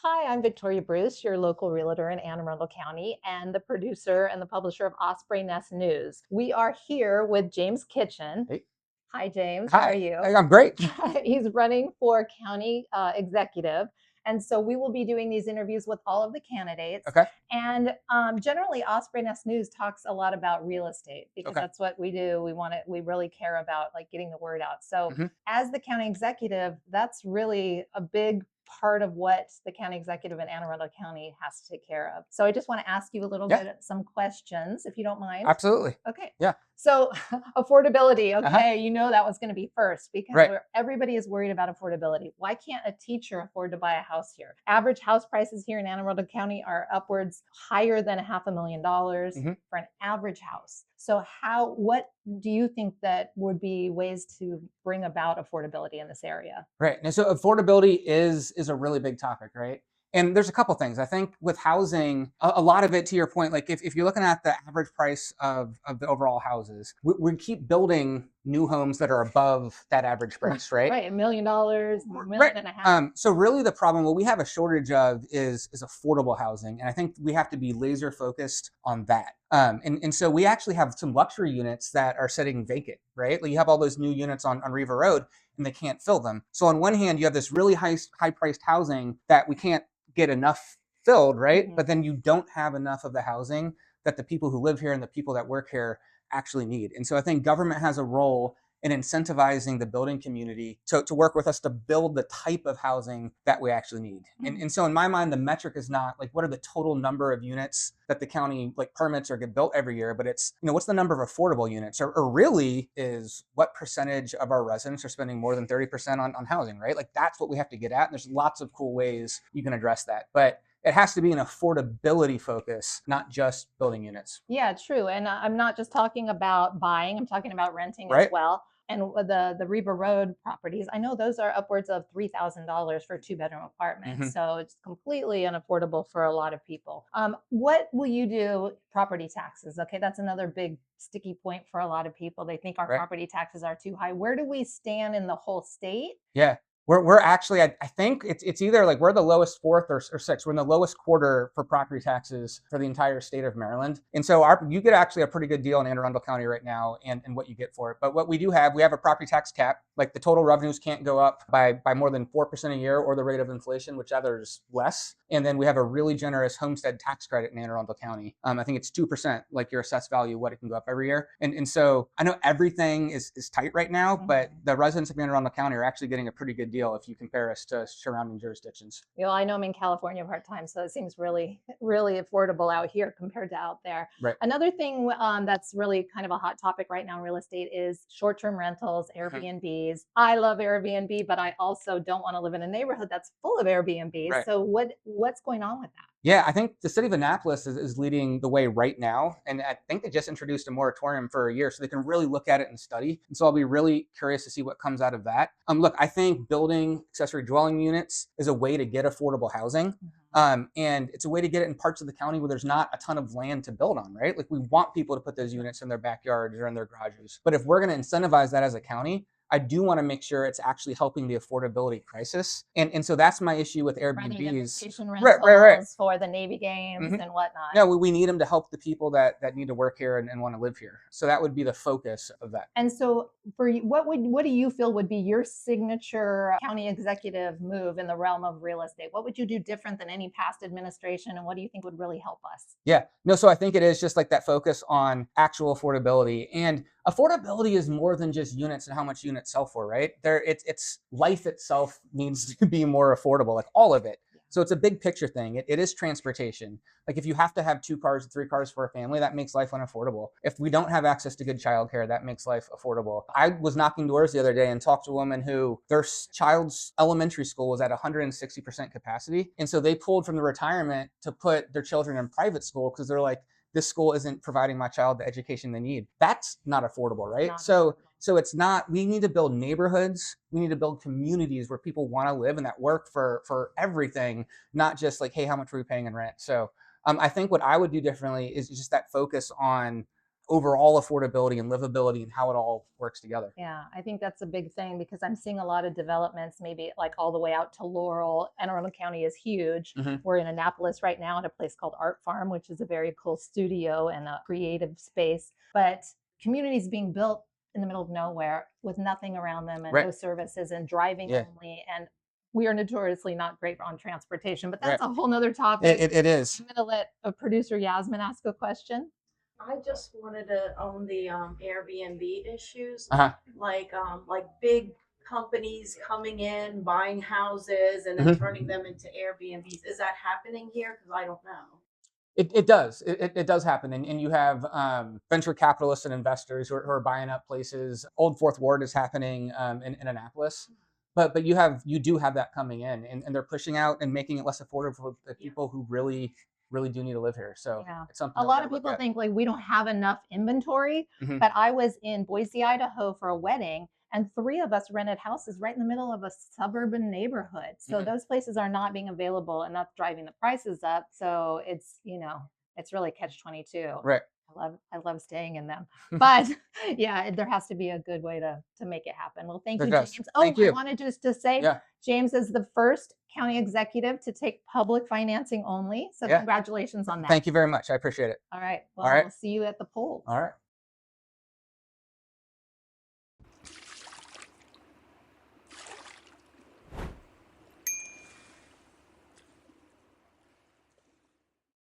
Hi, I'm Victoria Bruce, your local realtor in Anne Arundel County and the producer and the publisher of Osprey Nest News. We are here with James Kitchin. Hey. Hi, James. How are Hi. you? I'm great. He's running for county executive. And so we will be doing these interviews with all of the candidates. Okay. And generally, Osprey Nest News talks a lot about real estate because Okay. that's what we do. We really care about like getting the word out. So as the county executive, that's really a big part of what the county executive in Anne Arundel County has to take care of. So I just want to ask you a little bit, some questions, if you don't mind. Absolutely. Okay. Yeah. So affordability, okay, you know that was going to be first because Right. everybody is worried about affordability. Why can't a teacher afford to buy a house here? Average house prices here in Anne Arundel County are upwards higher than $500,000 for an average house. So what do you think that would be ways to bring about affordability in this area? Right. And so affordability is a really big topic, right? And there's a couple things. I think with housing, a lot of it, to your point, like if you're looking at the average price of the overall houses, we keep building new homes that are above that average price, right? Right, $1 million, $1.5 million. So really the problem, what we have a shortage of is affordable housing. And I think we have to be laser focused on that. And so we actually have some luxury units that are sitting vacant, right? Like you have all those new units on Riva Road and they can't fill them. So on one hand, you have this really high priced housing that we can't get enough filled, right? But then you don't have enough of the housing that the people who live here and the people that work here actually need. And so I think government has a role in incentivizing the building community to work with us to build the type of housing that we actually need. And so in my mind, the metric is not like what are the total number of units that the county like permits or get built every year, but it's, what's the number of affordable units or really is what percentage of our residents are spending more than 30% on housing, right? Like that's what we have to get at. And there's lots of cool ways you can address that. But it has to be an affordability focus, not just building units. Yeah, true. And I'm not just talking about buying, I'm talking about renting as well. And the Riva Road properties, I know those are upwards of $3,000 for a 2-bedroom apartment. So it's completely unaffordable for a lot of people. What will you do? Property taxes. Okay, that's another big sticky point for a lot of people. They think our property taxes are too high. Where do we stand in the whole state? Yeah. We're actually, I think it's either like we're the lowest fourth or sixth. We're in the lowest quarter for property taxes for the entire state of Maryland. And so you get actually a pretty good deal in Anne Arundel County right now and what you get for it. But what we have a property tax cap. Like the total revenues can't go up by more than 4% a year or the rate of inflation, whichever is less. And then we have a really generous homestead tax credit in Anne Arundel County. I think it's 2%, like your assessed value, what it can go up every year. And so I know everything is tight right now, but the residents of Anne Arundel County are actually getting a pretty good deal if you compare us to surrounding jurisdictions. I know I'm in California part-time, so it seems really, really affordable out here compared to out there. Right. Another thing that's really kind of a hot topic right now in real estate is short-term rentals, Airbnbs. I love Airbnb, but I also don't want to live in a neighborhood that's full of Airbnbs. So what's going on with that? Yeah, I think the city of Annapolis is leading the way right now. And I think they just introduced a moratorium for a year so they can really look at it and study. And so I'll be really curious to see what comes out of that. Look, I think building accessory dwelling units is a way to get affordable housing. And it's a way to get it in parts of the county where there's not a ton of land to build on, right? Like we want people to put those units in their backyards or in their garages. But if we're going to incentivize that as a county, I do want to make sure it's actually helping the affordability crisis. And so that's my issue with Airbnbs. Right. For the Navy games and whatnot. No, we need them to help the people that need to work here and want to live here. So that would be the focus of that. And so for you, what do you feel would be your signature county executive move in the realm of real estate? What would you do different than any past administration? And what do you think would really help us? Yeah, no, so I think it is just like that focus on actual affordability. And affordability is more than just units and how much units sell for, right? It's life itself needs to be more affordable, like all of it. So it's a big picture thing. It is transportation. Like if you have to have 2 cars, 3 cars for a family, that makes life unaffordable. If we don't have access to good childcare, that makes life affordable. I was knocking doors the other day and talked to a woman who their child's elementary school was at 160% capacity. And so they pulled from the retirement to put their children in private school because they're like, this school isn't providing my child the education they need. That's not affordable, right? So it's not, we need to build neighborhoods. We need to build communities where people want to live and that work for everything, not just like, hey, how much are we paying in rent? So I think what I would do differently is just that focus on overall affordability and livability and how it all works together. Yeah, I think that's a big thing because I'm seeing a lot of developments, maybe like all the way out to Laurel. Anne Arundel County is huge. We're in Annapolis right now at a place called Art Farm, which is a very cool studio and a creative space. But communities being built in the middle of nowhere with nothing around them and no services and driving only. And we are notoriously not great on transportation, but that's a whole nother topic. It is. I'm going to let a producer Yasmin ask a question. I just wanted to own the Airbnb issues, Uh-huh. like big companies coming in, buying houses, and then turning them into Airbnbs. Is that happening here? Because I don't know. It does. It does happen. And you have venture capitalists and investors who are buying up places. Old Fourth Ward is happening in Annapolis. But you do have that coming in, and they're pushing out and making it less affordable for the people who really do need to live here. So it's something a lot of people think like we don't have enough inventory, but I was in Boise, Idaho for a wedding, and 3 of us rented houses right in the middle of a suburban neighborhood. So those places are not being available, and that's driving the prices up. So it's, it's really catch-22. Right. I love staying in them. But yeah, there has to be a good way to make it happen. Well, thank you, James. I wanted just to say, James is the first county executive to take public financing only. So congratulations on that. Thank you very much. I appreciate it. All right. Well, we'll see you at the polls. All right.